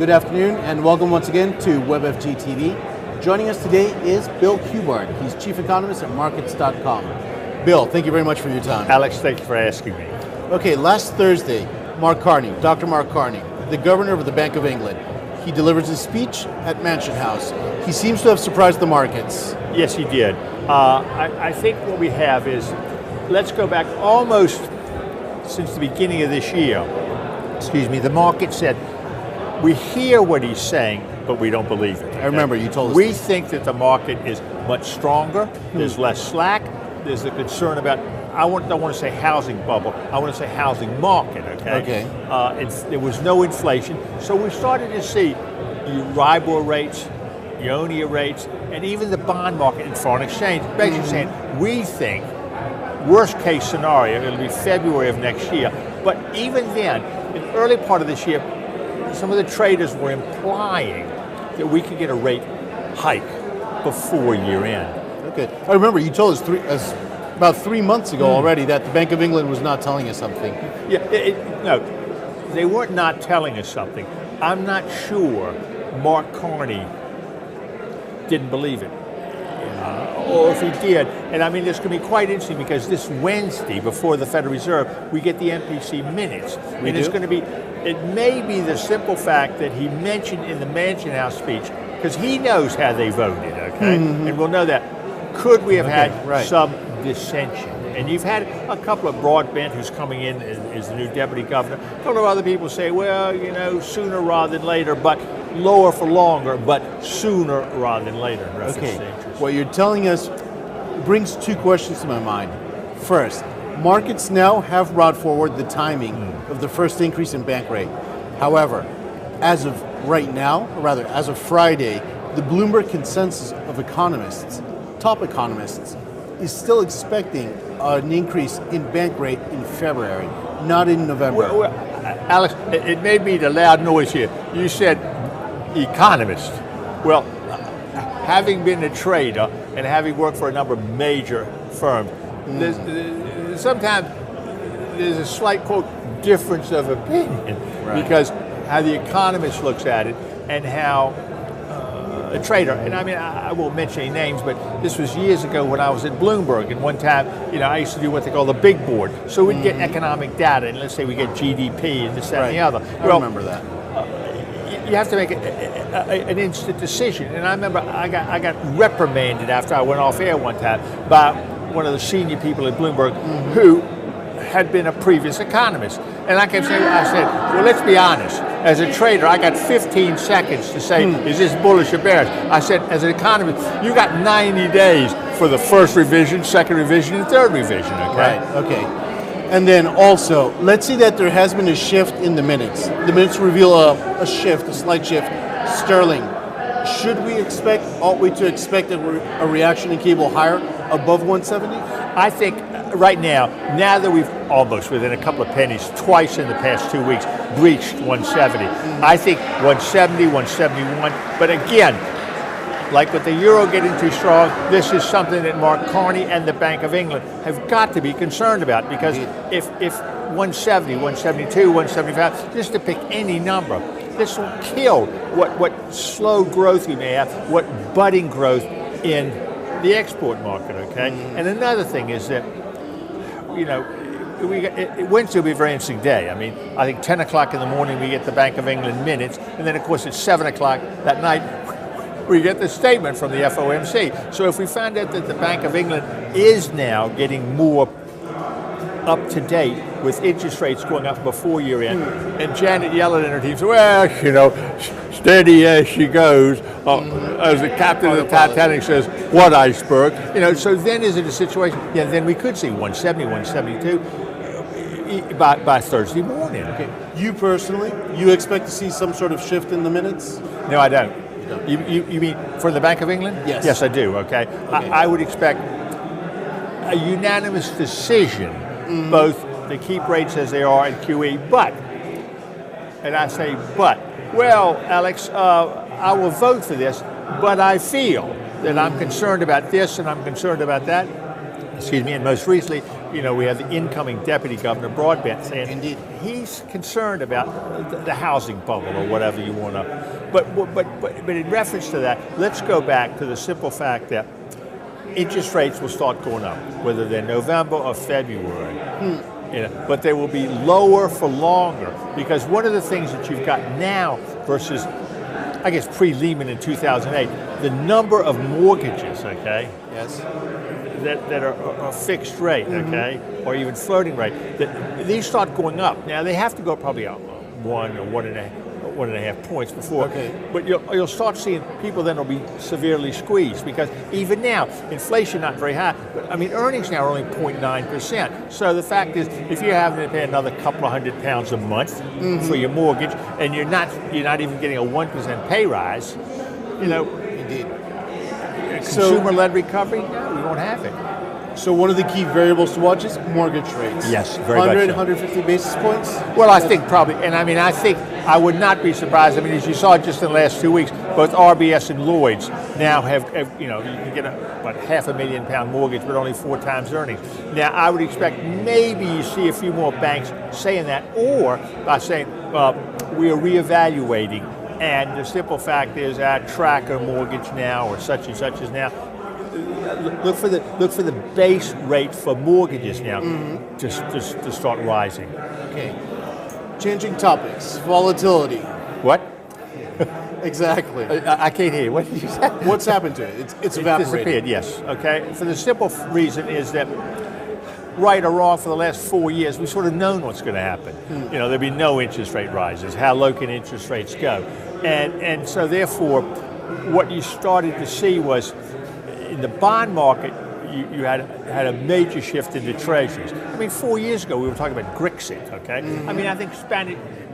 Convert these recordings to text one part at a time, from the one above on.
Good afternoon and welcome once again to WebFG TV. Joining us today is Bill Hubard. He's Chief Economist at Markets.com. Bill, thank you very much for your time. Alex, thank you for asking me. Okay, last Thursday, Dr. Mark Carney, the Governor of the Bank of England, he delivers his speech at Mansion House. He seems to have surprised the markets. Yes, he did. I think what we have is, let's go back almost since the beginning of this year. The market said, we hear what he's saying, but we don't believe it. I remember you told us. We think that the market is much stronger, there's less slack, there's a concern about, I don't want to say housing bubble, I want to say housing market, okay? There was no inflation, so we started to see Euribor rates, Ionia rates, and even the bond market in foreign exchange, basically saying, we think, worst case scenario, it'll be February of next year, but even then, in the early part of this year, some of the traders were implying that we could get a rate hike before year end. Okay, I remember you told us about 3 months ago already that the Bank of England was not telling us something. Yeah, no, they weren't not telling us something. I'm not sure Mark Carney didn't believe it. Or if he did, and I mean, it's going to be quite interesting because this Wednesday, before the Federal Reserve, we get the MPC minutes. It's going to be, it may be the simple fact that he mentioned in the Mansion House speech, because he knows how they voted, okay? And we'll know that. Could we have had some dissension? And you've had a couple of Broadbent who's coming in as the new deputy governor. A couple of other people say, well, you know, sooner rather than later, but lower for longer, but sooner rather than later. Okay, what you're telling us brings two questions to my mind. First, markets now have brought forward the timing of the first increase in bank rate. However, as of right now, or rather as of Friday, the Bloomberg consensus of economists, top economists, is still expecting an increase in bank rate in February, not in November. Well, Alex, it made me the loud noise here. You said economist. Well, having been a trader and having worked for a number of major firms, sometimes there's a slight, quote, difference of opinion because how the economist looks at it and how a trader, and I mean, I won't mention any names, but this was years ago when I was at Bloomberg, and one time, you know, I used to do what they call the big board. So we'd get economic data, and let's say we get GDP and this, that, and the other. I remember that. You have to make an instant decision, and I remember I got reprimanded after I went off air one time by one of the senior people at Bloomberg who had been a previous economist. And I kept saying, I said, well, let's be honest. As a trader, I got 15 seconds to say, is this bullish or bearish? I said, as an economist, you got 90 days for the first revision, second revision, and third revision, okay? Right, okay. And then also, let's see that there has been a shift in the minutes. The minutes reveal a shift, a slight shift. Sterling, ought we to expect a reaction in cable higher above 170? I think right now that we've almost, within a couple of pennies, twice in the past 2 weeks, breached 170. I think 170, 171, but again, like with the euro getting too strong, this is something that Mark Carney and the Bank of England have got to be concerned about, because if 170, 172, 175, just to pick any number, this will kill what slow growth we may have, what budding growth in the export market, okay? And another thing is that, you know, Wednesday will be a very interesting day. I mean, I think 10 o'clock in the morning we get the Bank of England minutes, and then of course at 7 o'clock that night we get the statement from the FOMC. So if we find out that the Bank of England is now getting more up to date with interest rates going up before year end, and Janet Yellen and her team say, well, you know, steady as she goes, as the captain of the Titanic says, what iceberg? You know, so then is it a situation, then we could see 170, 172 by Thursday morning. Okay. You personally, you expect to see some sort of shift in the minutes? No, I don't. You mean for the Bank of England? Yes. Yes, I do, okay. I would expect a unanimous decision, both to keep rates as they are in QE, but, and I say but, well, Alex, I will vote for this, but I feel that I'm concerned about this and I'm concerned about that. And most recently, we have the incoming Deputy Governor Broadbent saying Indeed. he's concerned about the housing bubble or whatever you want to. But in reference to that, let's go back to the simple fact that interest rates will start going up, whether they're November or February. But they will be lower for longer, because one of the things that you've got now versus, I guess, pre-Lehman in 2008, the number of mortgages, okay, Yes. that are fixed rate, okay, or even floating rate, that these start going up. Now they have to go probably up 1 or 1.5 points before, but you'll start seeing people then will be severely squeezed, because even now, inflation not very high, but I mean earnings now are only 0.9%. So the fact is, if you're having to pay another couple of £100 a month for your mortgage, and you're not even getting a 1% pay rise, Indeed. consumer-led recovery, no, we won't have it. So one of the key variables to watch is mortgage rates. Yes, very much 100, so. 150 basis points? Well, I think probably, and I mean, I would not be surprised. I mean, as you saw just in the last 2 weeks, both RBS and Lloyd's now have you can get about £500,000 mortgage, but only 4 times earnings. Now, I would expect maybe you see a few more banks saying that, or by saying, we are reevaluating, and the simple fact is our tracker mortgage now, or such and such is now. Look for the base rate for mortgages now to start rising. Okay. Changing topics. Volatility. What? Exactly. I can't hear you. What did you say? What's happened to it? It's evaporated. Disappeared, yes. Okay. For the simple reason is that, right or wrong, for the last 4 years, we've sort of known what's going to happen. There'll be no interest rate rises. How low can interest rates go? And so therefore, what you started to see was, in the bond market, you had a major shift into treasuries. I mean, 4 years ago, we were talking about Grexit, okay? I mean, I think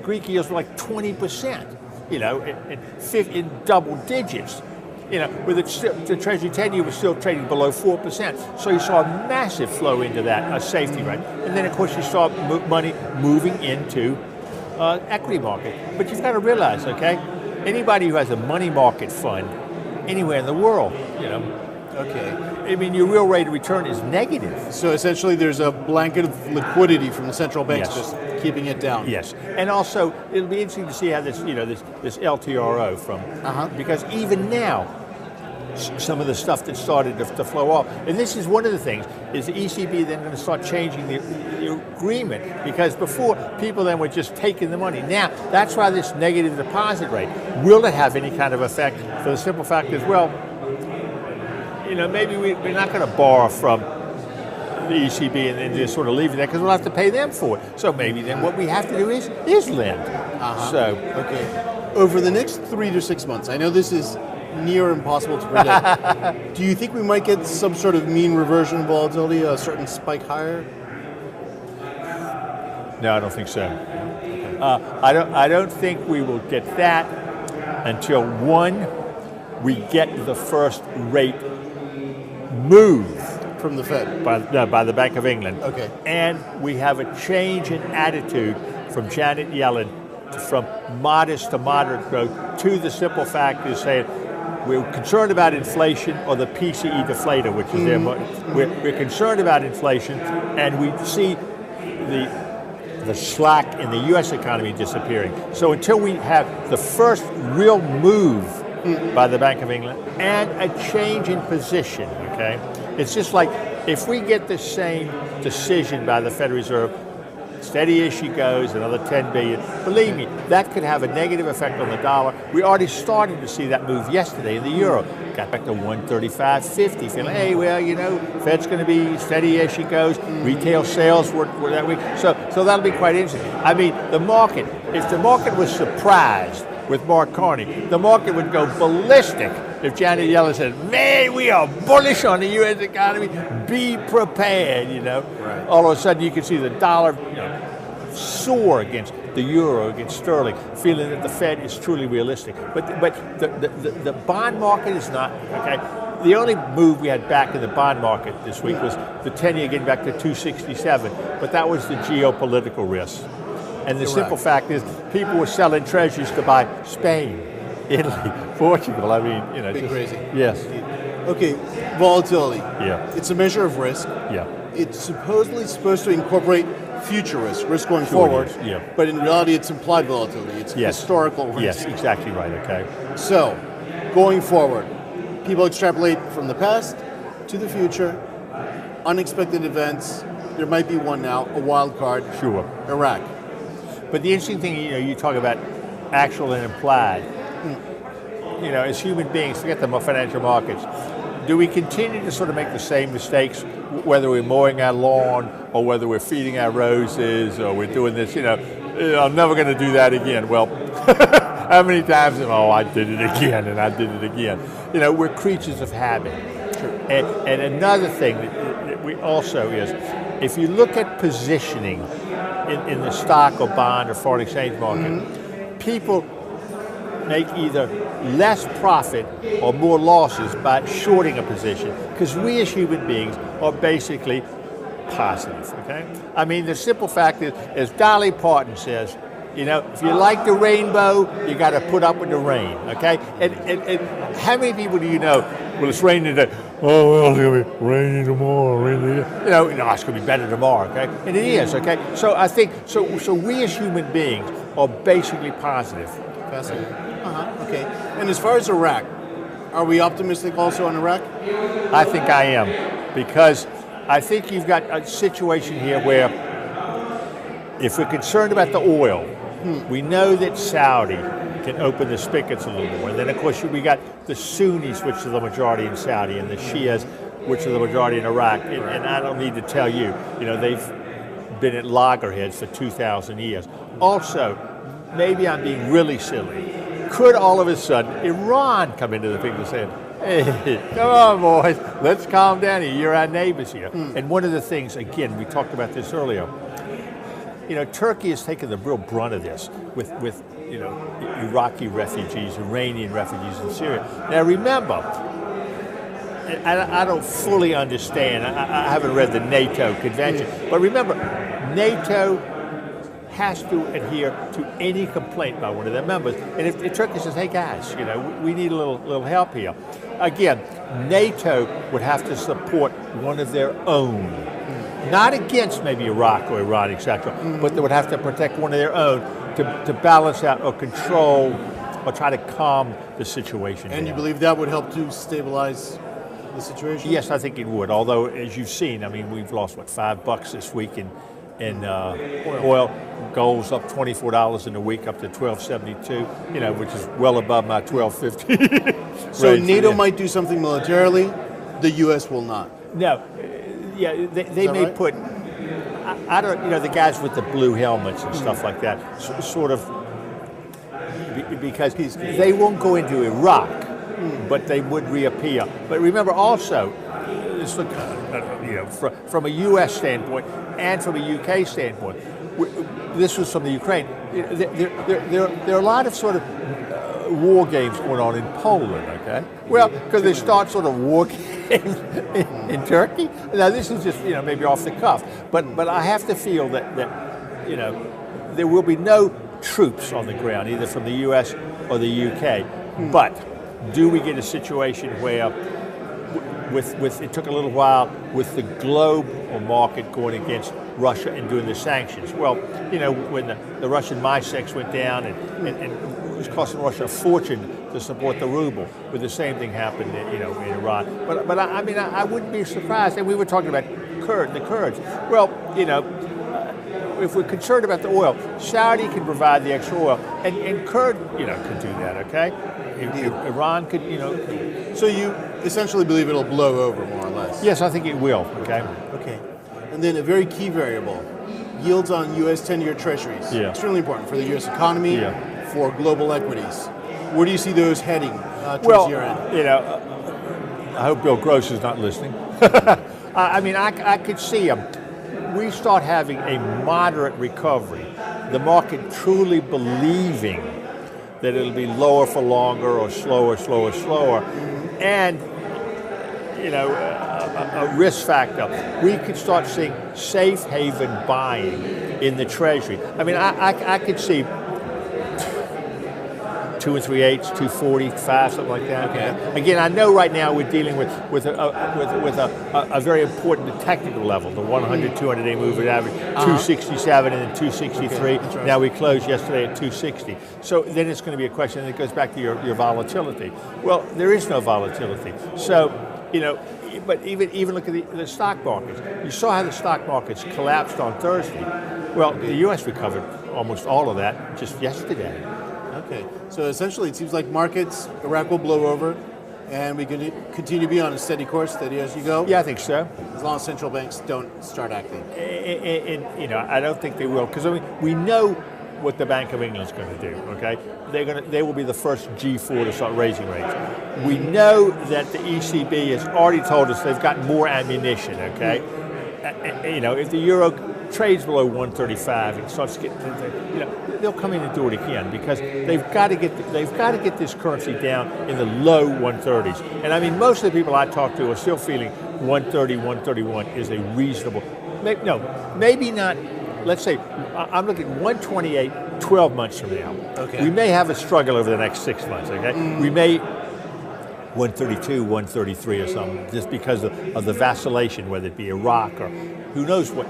Greek yields were like 20%, in double digits. With the Treasury 10-year was still trading below 4%. So you saw a massive flow into that, a safety rate. And then, of course, you saw money moving into equity market. But you've got to realize, okay, anybody who has a money market fund anywhere in the world, Okay. I mean, your real rate of return is negative. So essentially there's a blanket of liquidity from the central banks just keeping it down. Yes. And also, it'll be interesting to see how this, this LTRO from, because even now, some of the stuff that started to flow off, and this is one of the things, is the ECB then going to start changing the agreement, because before, people then were just taking the money. Now, that's why this negative deposit rate, will it have any kind of effect? For the simple fact is, well, maybe we're not going to borrow from the ECB and then just sort of leave it there, because we'll have to pay them for it. So maybe then what we have to do is lend. So, okay. Over the next 3 to 6 months, I know this is near impossible to predict. Do you think we might get some sort of mean reversion volatility, a certain spike higher? No, I don't think so. I don't think we will get that until, one, we get the first rate move from the Fed by the Bank of England. Okay. And we have a change in attitude from Janet Yellen from modest to moderate growth to the simple fact is saying we're concerned about inflation or the PCE deflator, which is there. We're concerned about inflation, and we see the slack in the U.S. economy disappearing. So until we have the first real move by the Bank of England and a change in position, okay? It's just like if we get the same decision by the Federal Reserve, steady as she goes, another 10 billion. Believe me, that could have a negative effect on the dollar. We already started to see that move yesterday in the euro. Got back to 135.50, feeling, hey, well, Fed's going to be steady as she goes. Retail sales were that week. So that'll be quite interesting. I mean, the market, if the market was surprised with Mark Carney, the market would go ballistic if Janet Yellen said, man, we are bullish on the U.S. economy, be prepared, Right. All of a sudden you can see the dollar soar against the euro, against sterling, feeling that the Fed is truly realistic. But the bond market is not, okay? The only move we had back in the bond market this week was the 10-year getting back to 267, but that was the geopolitical risk. And the simple fact is, people were selling treasuries to buy Spain, Italy, Portugal. I mean, Big crazy. Yes. Okay, volatility. Yeah. It's a measure of risk. Yeah. it's supposedly supposed to incorporate future risk going Sure it forward, is, yeah. but in reality it's implied volatility, it's Yes. historical risk. Yes, exactly right, okay. So, going forward, people extrapolate from the past to the future, unexpected events, there might be one now, a wild card, Sure. Iraq. But the interesting thing, you talk about actual and implied. As human beings, forget the financial markets, do we continue to sort of make the same mistakes, whether we're mowing our lawn or whether we're feeding our roses or we're doing this, I'm never going to do that again. Well, how many times, I did it again and I did it again. We're creatures of habit. And another thing that we also is, if you look at positioning in the stock or bond or foreign exchange market, people make either less profit or more losses by shorting a position, because we as human beings are basically positive, okay? I mean, the simple fact is, as Dolly Parton says, if you like the rainbow, you got to put up with the rain, okay? And how many people do you know, well, it's raining today, oh, well, it's going to be raining tomorrow, it's going to be better tomorrow, okay? And it is, okay? So I think, so we as human beings are basically positive. Fascinating. Okay. And as far as Iraq, are we optimistic also on Iraq? I think I am, because I think you've got a situation here where if we're concerned about the oil, we know that Saudi can open the spigots a little more. And then, of course, we got the Sunnis, which are the majority in Saudi, and the Shias, which are the majority in Iraq. And I don't need to tell you, they've been at loggerheads for 2,000 years. Also, maybe I'm being really silly. Could all of a sudden Iran come into the picture and say, hey, come on, boys, let's calm down here. You're our neighbors here. And one of the things, again, we talked about this earlier, Turkey has taken the real brunt of this with Iraqi refugees, Iranian refugees in Syria. Now remember, I don't fully understand, I haven't read the NATO convention, but remember, NATO has to adhere to any complaint by one of their members. And if Turkey says, hey guys, we need a little help here. Again, NATO would have to support one of their own. Not against maybe Iraq or Iran, etc., but they would have to protect one of their own to balance out or control or try to calm the situation down. And you believe that would help to stabilize the situation? Yes, I think it would. Although, as you've seen, we've lost, $5 this week in oil. Gold's up $24 in a week, up to $12.72, which is well above my $12.50. So NATO might do something militarily, the U.S. will not. No, they may put, I don't, the guys with the blue helmets and stuff like that, sort of, because they won't go into Iraq, but they would reappear. But remember also, from a U.S. standpoint and from a U.K. standpoint, this was from the Ukraine. There are a lot of sort of war games going on in Poland, okay? Well, because they start sort of war games in Turkey. Now, this is just, maybe off the cuff. But I have to feel that there will be no troops on the ground, either from the U.S. or the U.K. But do we get a situation where with it took a little while with the globe or market going against Russia and doing the sanctions. Well, when the Russian MySex went down and it was costing Russia a fortune to support the ruble, but the same thing happened in Iran. But I wouldn't be surprised. And we were talking about the Kurds. Well, if we're concerned about the oil, Saudi can provide the extra oil, and Kurd, could do that, okay? Iran could, So you essentially believe it'll blow over, more or less? Yes, I think it will, okay? Okay. And then a very key variable, yields on U.S. 10-year treasuries. Yeah. Extremely important for the U.S. economy, for global equities. Where do you see those heading towards year end? I hope Bill Gross is not listening. I could see we start having a moderate recovery, the market truly believing that it'll be lower for longer or slower, and a risk factor. We could start seeing safe haven buying in the Treasury. I could see 2 3/8, 245, something like that. Okay. Again, I know right now we're dealing with a very important technical level, the 100, 200-day moving average, 267 and then 263. Okay. Now we closed yesterday at 260. So then it's going to be a question, and it goes back to your volatility. Well, there is no volatility. So, but even look at the stock markets. You saw how the stock markets collapsed on Thursday. Well, the U.S. recovered almost all of that just yesterday. Okay, so essentially it seems like markets, Iraq will blow over, and we can continue to be on a steady course, steady as you go? Yeah, I think so. As long as central banks don't start acting. And I don't think they will, because we know what the Bank of England is going to do, okay? They will be the first G4 to start raising rates. We know that the ECB has already told us they've got more ammunition, okay? If the euro trades below 135 and starts getting, they'll come in and do it again, because they've got to get this currency down in the low 130s. And I mean, most of the people I talk to are still feeling 130, 131 is a reasonable. Maybe not. Let's say I'm looking at 128 12 months from now. Okay. We may have a struggle over the next 6 months. Okay. We may 132, 133 or something, just because of the vacillation, whether it be Iraq or who knows what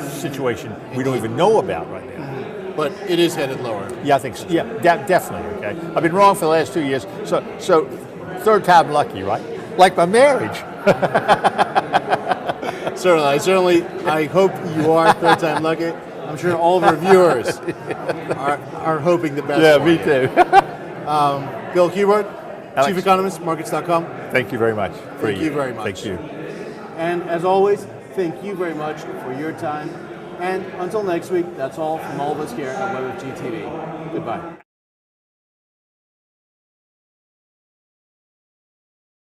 situation we don't even know about right now. But it is headed lower. Yeah, I think so. Yeah, definitely. Okay, I've been wrong for the last 2 years, so third time lucky, right? Like my marriage. Certainly, I hope you are third time lucky. I'm sure all of our viewers are hoping the best. Yeah, for me you. too. Bill Hubard, Alex. Chief Economist, Markets.com. Thank you very much. Thank you very much. Thank you. And as always, thank you very much for your time. And until next week, that's all from all of us here at WebFG TV. Goodbye.